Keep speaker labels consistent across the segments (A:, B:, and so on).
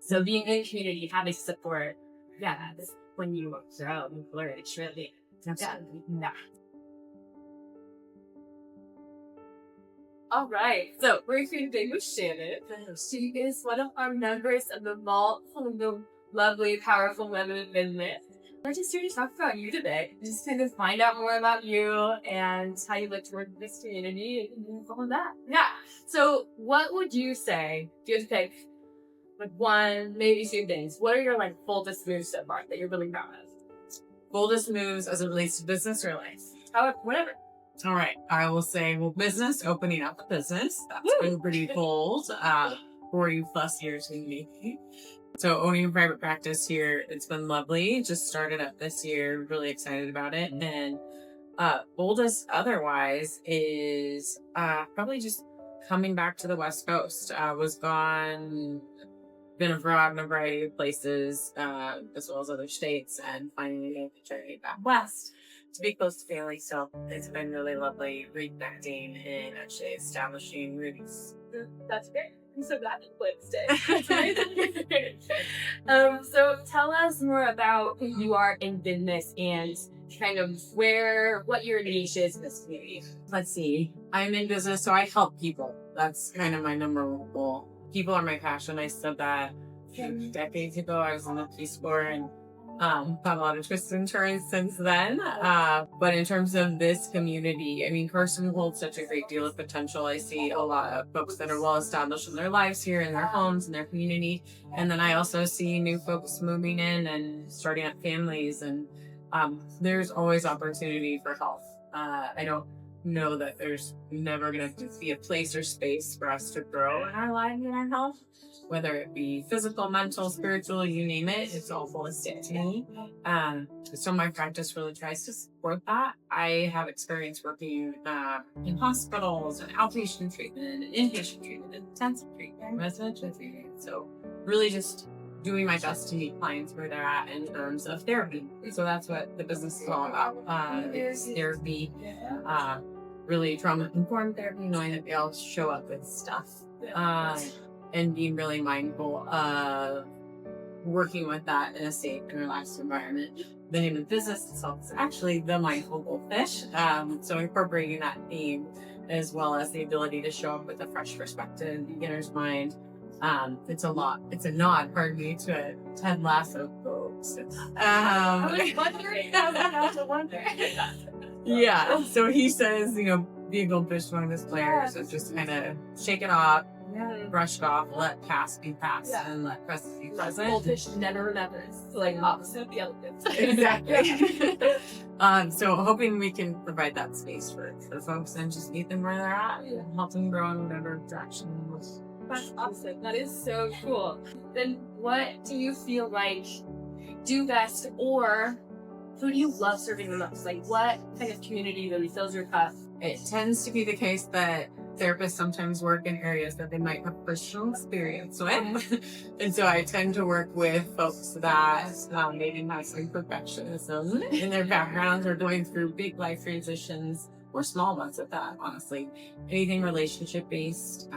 A: So being in a community, having support, that's when you grow and flourish, really. Yeah. All right, so we're here today with Shannon. She is one of our members of the Vault, of the lovely, powerful women in business. We're just here to talk about you today. Just kind of find out more about you and how you look toward this community and all of that. Yeah. So what would you say, if you had to pick like one, maybe two things, what are your like boldest moves so far that you're really proud of?
B: Boldest moves as it relates to business or life?
A: Whatever.
B: All right. I will say, well, business, opening up a business. That's been pretty bold. 40 plus years in making. So owning a private practice here, it's been lovely. Just started up this year. Really excited about it. And boldest otherwise is probably just coming back to the West Coast. Was gone, been abroad in a variety of places, as well as other states, and finally made the journey back west to be close to family. So it's been really lovely reconnecting and actually establishing roots.
A: That's great. I'm so glad that you so tell us more about who you are in business and kind of what your niche is in this community.
B: Let's see. I'm in business, so I help people. That's kind of my number one goal. People are my passion. I said that decades ago. I was in the Peace Corps and got a lot of twists and turns since then. But in terms of this community, I mean, Carson holds such a great deal of potential. I see a lot of folks that are well established in their lives here, in their homes, in their community. And then I also see new folks moving in and starting up families. And there's always opportunity for health. I don't know that there's never going to be a place or space for us to grow in our lives and our health. Whether it be physical, mental, spiritual, you name it, it's all holistic to me. So my practice really tries to support that. I have experience working in hospitals and outpatient treatment and inpatient treatment and intensive treatment, residential treatment. So really just doing my best to meet clients where they're at in terms of therapy. So that's what the business is all about. It's therapy, really trauma-informed therapy, knowing that they all show up with stuff. And being really mindful of working with that in a safe and relaxed environment. The name of the business itself is actually The Mindful Goldfish. So incorporating that theme as well as the ability to show up with a fresh perspective, beginner's mind. It's a nod, pardon me, to a Ted Lasso quote.
A: I was wondering how to wonder.
B: Yeah, so he says, be a goldfish, one of his players, is just kind of shake it off, brush it off, let past be past, and let present be present.
A: Goldfish never remembers, like opposite of the elephants.
B: Exactly. So hoping we can provide that space for folks and just meet them where they're at and help them grow in whatever direction.
A: That's awesome. That is so cool. Then what do you feel like do best, or who do you love serving the most? Like what kind of community really fills your cup?
B: It tends to be the case that therapists sometimes work in areas that they might have personal experience with. And so I tend to work with folks that maybe have some perfectionism in their backgrounds or going through big life transitions or small ones at that, honestly. Anything relationship-based,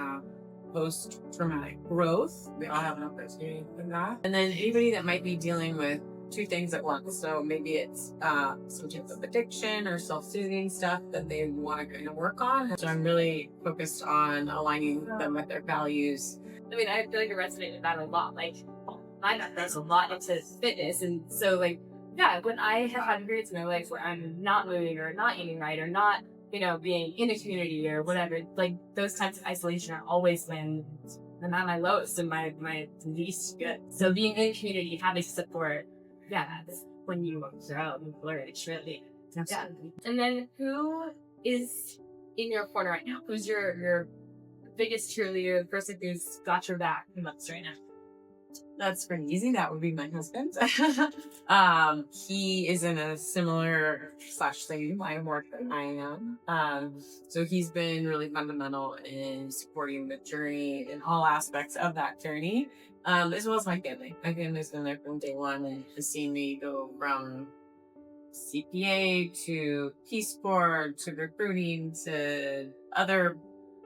B: post-traumatic growth. They all have an opportunity for that. And then anybody that might be dealing with two things at once. So maybe it's some type of addiction or self-soothing stuff that they want to kind of work on. So I'm really focused on aligning them with their values.
A: I mean, I feel like I resonate with that a lot. Like, my background's a lot into fitness. And so, like, yeah, when I have had periods in my life where I'm not moving or not eating right or not, being in a community or whatever, like, those types of isolation are always when I'm at my lowest and my least good. So being in a community, having support, that's when you grow and flourish, really.
B: Absolutely.
A: Yeah. And then who is in your corner right now? Who's your biggest cheerleader, the person who's got your back the most right now?
B: That's pretty easy. That would be my husband. He is in a similar /same line of work that I am. So he's been really fundamental in supporting the journey in all aspects of that journey, as well as my family. My family's been there from day one and has seen me go from CPA to Peace Corps to recruiting to other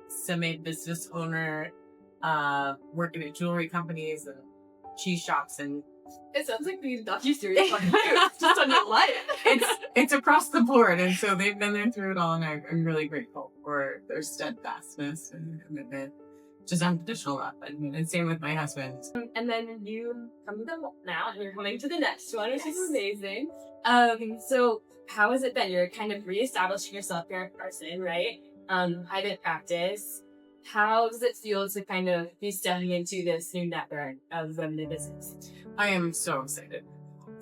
B: semi-business owner, working at jewelry companies and she shops and
A: It sounds like these docuseries on you, just on your life.
B: it's across the board, and so they've been there through it all, and I'm really grateful for their steadfastness and commitment, just unconditional love, and same with my husband.
A: And then you come to them now, and you're coming to the next one, which is amazing. So how has it been? You're kind of reestablishing yourself here at Larson, right? Private practice. How does it feel to kind of be stepping into this new network of women in business?
B: I am so excited.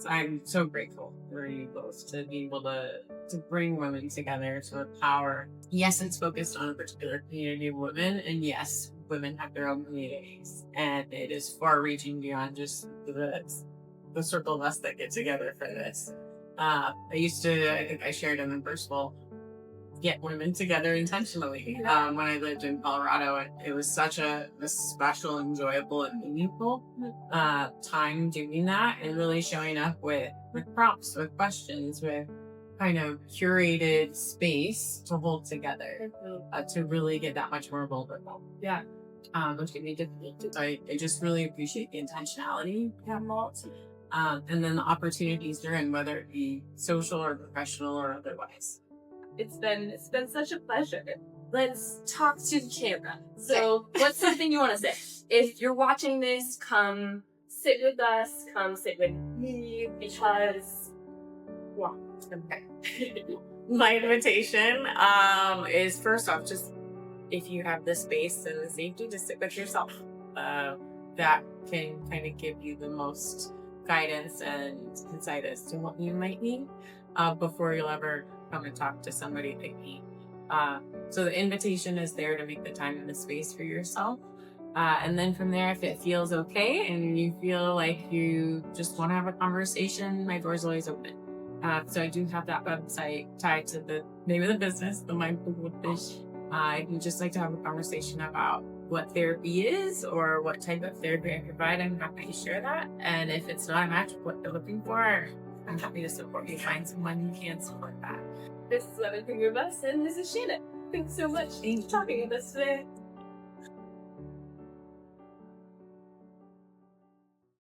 B: I'm so grateful for you both to be able to bring women together, to empower. Yes, it's focused on a particular community of women, and yes, women have their own communities, and it is far-reaching beyond just the circle of us that get together for this. I think I shared in the first bowl, get women together intentionally. When I lived in Colorado, it was such a special, enjoyable, and meaningful time doing that, and really showing up with prompts, with questions, with kind of curated space to hold together, to really get that much more vulnerable.
A: Yeah.
B: Which can be difficult. I just really appreciate the intentionality involved. And then the opportunities they're in, whether it be social or professional or otherwise.
A: It's been such a pleasure. Let's talk to the camera. So, what's something you want to say? If you're watching this, come sit with us. Come sit with me, because
B: My invitation is, first off, just if you have the space and the safety, to sit with yourself. That can kind of give you the most guidance and insight as to what you might need before you'll ever come and talk to somebody like me. So the invitation is there to make the time and the space for yourself. And then from there, if it feels okay and you feel like you just want to have a conversation, my door's always open. So I do have that website tied to the name of the business, the Mindful Goldfish. If you just like to have a conversation about what therapy is or what type of therapy I provide, I'm happy to share that. And if it's not a match with what they're looking for, I'm happy to support you, find someone who can support that.
A: This is Lemon Finger Bus, and this is Shannon. Thanks so much for talking with us today.